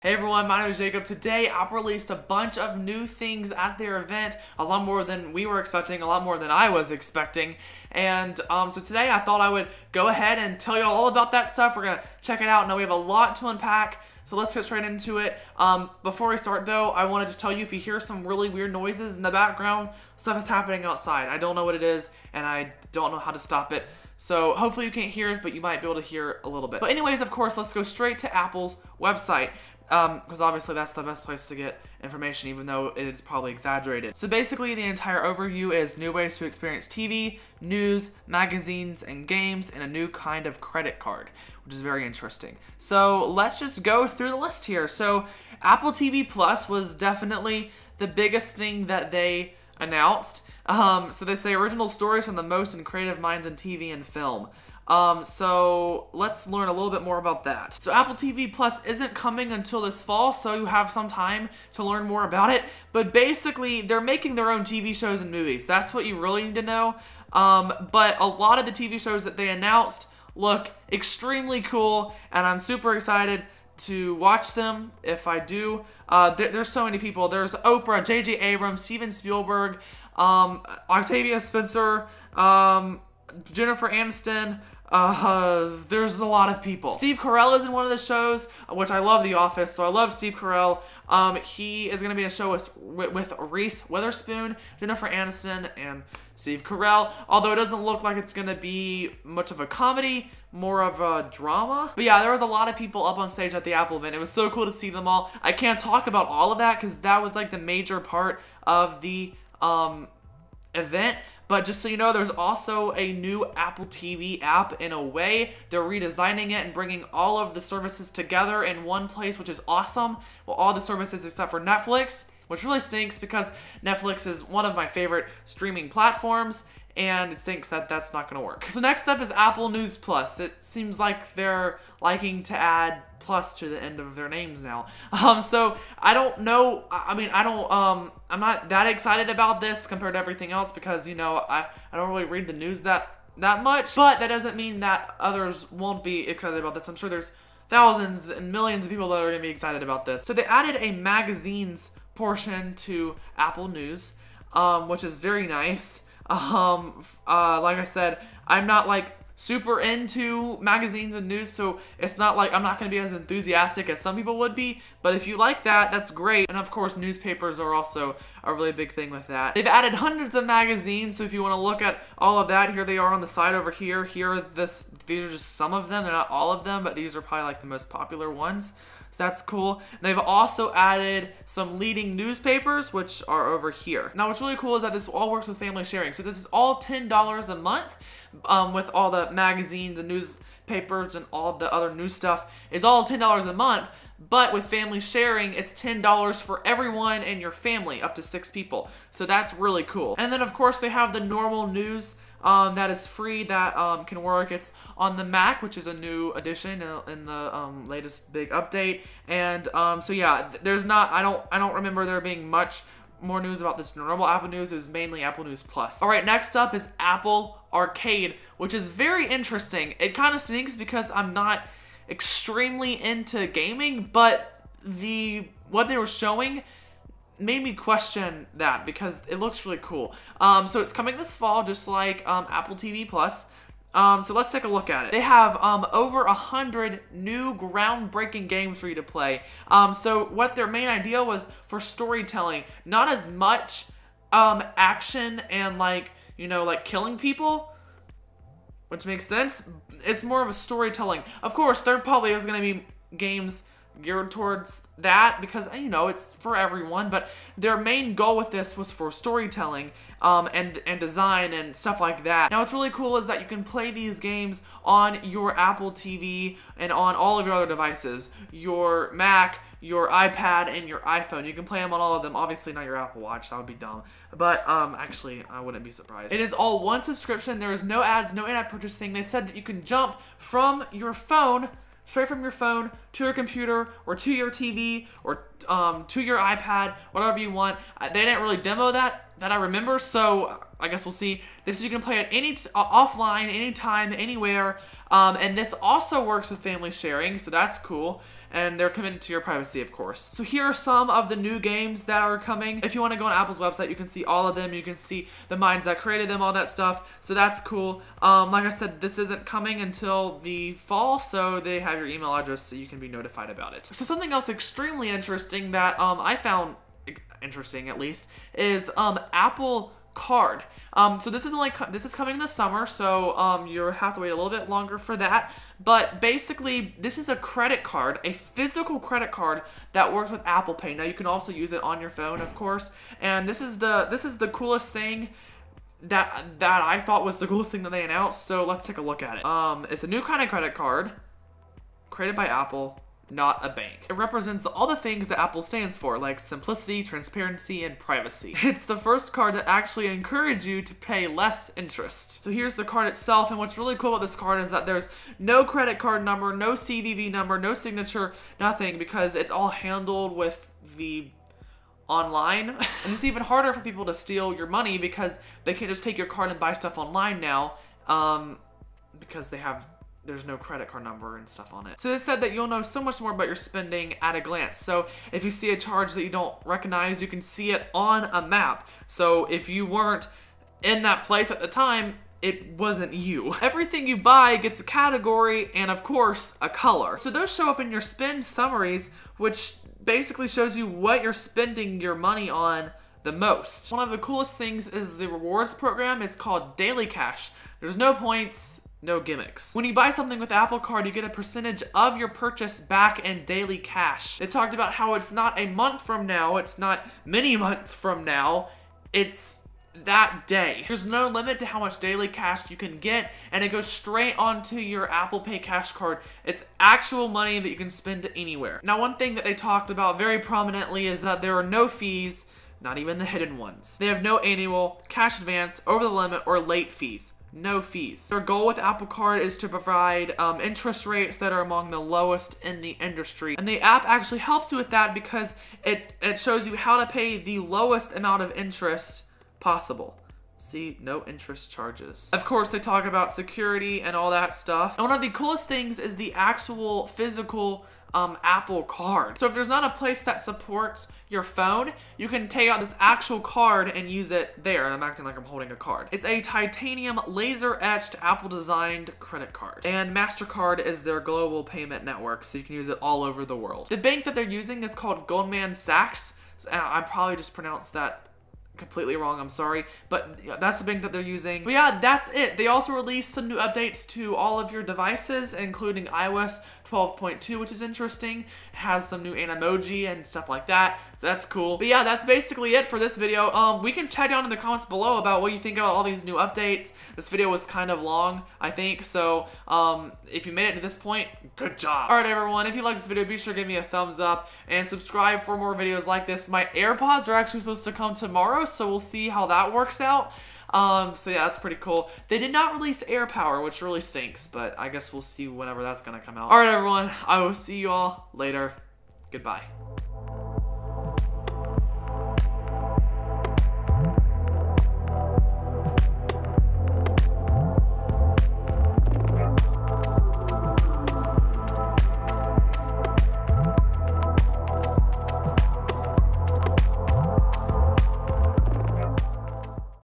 Hey everyone, my name is Jacob. Today, Apple released a bunch of new things at their event, a lot more than we were expecting, a lot more than I was expecting. And so today I thought I would go ahead and tell you all about that stuff. We're going to check it out. Now we have a lot to unpack, so let's get straight into it. Before we start though, I want to just tell you if you hear some really weird noises in the background, stuff is happening outside. I don't know what it is, and I don't know how to stop it. So hopefully you can't hear it, but you might be able to hear a little bit. But anyways, of course, let's go straight to Apple's website. Because obviously that's the best place to get information, even though it is probably exaggerated. So basically the entire overview is new ways to experience TV, news, magazines, and games, and a new kind of credit card, which is very interesting. So let's just go through the list here. So Apple TV Plus was definitely the biggest thing that they announced. So they say original stories from the most and creative minds in TV and film. So let's learn a little bit more about that. So Apple TV Plus isn't coming until this fall, so you have some time to learn more about it. But basically, they're making their own TV shows and movies. That's what you really need to know. But a lot of the TV shows that they announced look extremely cool, and I'm super excited to watch them if I do. There's so many people. There's Oprah, J.J. Abrams, Steven Spielberg, Octavia Spencer, Jennifer Aniston. There's a lot of people. Steve Carell is in one of the shows, which I love The Office, so I love Steve Carell. He is going to be in a show with Reese Witherspoon, Jennifer Aniston, and Steve Carell, although it doesn't look like it's going to be much of a comedy, more of a drama. But yeah, there was a lot of people up on stage at the Apple event. It was so cool to see them all. I can't talk about all of that because that was like the major part of the event. But just so you know, there's also a new Apple TV app. In a way, they're redesigning it and bringing all of the services together in one place, which is awesome. Well, all the services except for Netflix, which really stinks because Netflix is one of my favorite streaming platforms, and it stinks that that's not going to work. So next up is Apple News Plus. It seems like they're liking to add plus to the end of their names now. So I don't know. I'm not that excited about this compared to everything else because, you know, I don't really read the news that much. But that doesn't mean that others won't be excited about this. I'm sure there's thousands and millions of people that are going to be excited about this. So they added a magazines portion to Apple News, which is very nice. Like I said, I'm not like super into magazines and news, so it's not like I'm not going to be as enthusiastic as some people would be, but if you like that, that's great. And of course, newspapers are also a really big thing with that. They've added hundreds of magazines, so if you want to look at all of that, here they are on the side over here. These are just some of them. They're not all of them, but these are probably like the most popular ones. That's cool. And they've also added some leading newspapers, which are over here. Now, what's really cool is that this all works with family sharing. So this is all $10 a month with all the magazines and newspapers and all the other news stuff. It's all $10 a month, but with family sharing, it's $10 for everyone in your family, up to 6 people. So that's really cool. And then, of course, they have the normal news that is free, that can work. It's on the Mac, which is a new addition in the latest big update. And so yeah, I don't remember there being much more news about this normal Apple News. It was mainly Apple News Plus. All right, next up is Apple Arcade, which is very interesting. It kind of stinks because I'm not extremely into gaming, but what they were showing made me question that because it looks really cool. So it's coming this fall, just like Apple TV Plus. So let's take a look at it. They have over 100 new groundbreaking games for you to play. So what their main idea was for storytelling, not as much action and like killing people, which makes sense. It's more of a storytelling. Of course, there probably is going to be games geared towards that because, you know, it's for everyone, but their main goal with this was for storytelling and design and stuff like that. Now, what's really cool is that you can play these games on your Apple TV and on all of your other devices, your Mac, your iPad, and your iPhone. You can play them on all of them. Obviously not your Apple Watch, that would be dumb, but actually I wouldn't be surprised. It is all one subscription. There is no ads, no in-app purchasing. They said that you can jump from your phone, straight from your phone to your computer or to your TV or to your iPad, whatever you want. They didn't really demo that I remember, so I guess we'll see. This you can play it offline, anytime, anywhere, and this also works with family sharing, so that's cool. and they're committed to your privacy, of course. So here are some of the new games that are coming. If you want to go on Apple's website, you can see all of them. You can see the minds that created them, all that stuff. So that's cool. Like I said, this isn't coming until the fall, so they have your email address so you can be notified about it. So something else extremely interesting that I found interesting, at least, is Apple Card. So this is coming this summer, so you have to wait a little bit longer for that. But basically, this is a credit card, a physical credit card that works with Apple Pay. Now you can also use it on your phone, of course. And this is the coolest thing that I thought was the coolest thing that they announced. So let's take a look at it. It's a new kind of credit card created by Apple, not a bank. It represents all the things that Apple stands for, like simplicity, transparency, and privacy. It's the first card that actually encourages you to pay less interest. So here's the card itself, and what's really cool about this card is that there's no credit card number, no CVV number, no signature, nothing, because it's all handled with the online. And it's even harder for people to steal your money because they can't just take your card and buy stuff online now, because there's no credit card number and stuff on it. So they said that you'll know so much more about your spending at a glance. So if you see a charge that you don't recognize, you can see it on a map. So if you weren't in that place at the time, it wasn't you. Everything you buy gets a category and, of course, a color. So those show up in your spend summaries, which basically shows you what you're spending your money on the most. One of the coolest things is the rewards program. It's called Daily Cash. There's no points, no gimmicks. When you buy something with Apple Card, you get a percentage of your purchase back in daily cash. They talked about how it's not a month from now, it's not many months from now, it's that day. There's no limit to how much daily cash you can get, and it goes straight onto your Apple Pay cash card. It's actual money that you can spend anywhere. Now, one thing that they talked about very prominently is that there are no fees, not even the hidden ones. They have no annual, cash advance, over the limit, or late fees. No fees. Their goal with Apple Card is to provide interest rates that are among the lowest in the industry. And the app actually helps you with that because it shows you how to pay the lowest amount of interest possible. See, no interest charges. Of course, they talk about security and all that stuff. And one of the coolest things is the actual physical Apple Card. So if there's not a place that supports your phone, you can take out this actual card and use it there. And I'm acting like I'm holding a card. It's a titanium laser-etched Apple-designed credit card. And MasterCard is their global payment network, so you can use it all over the world. The bank that they're using is called Goldman Sachs. I probably just pronounced that completely wrong, I'm sorry, but that's the bank that they're using. But yeah, that's it. They also released some new updates to all of your devices, including iOS 12.2, which is interesting. It has some new Animoji and stuff like that, so that's cool. But yeah, that's basically it for this video. We can chat down in the comments below about what you think about all these new updates. This video was kind of long, I think, so if you made it to this point, good job. Alright everyone, if you like this video, be sure to give me a thumbs up and subscribe for more videos like this. My AirPods are actually supposed to come tomorrow, so we'll see how that works out. So yeah, that's pretty cool. They did not release AirPower, which really stinks, but I guess we'll see whenever that's gonna come out. Alright everyone, I will see you all later. Goodbye.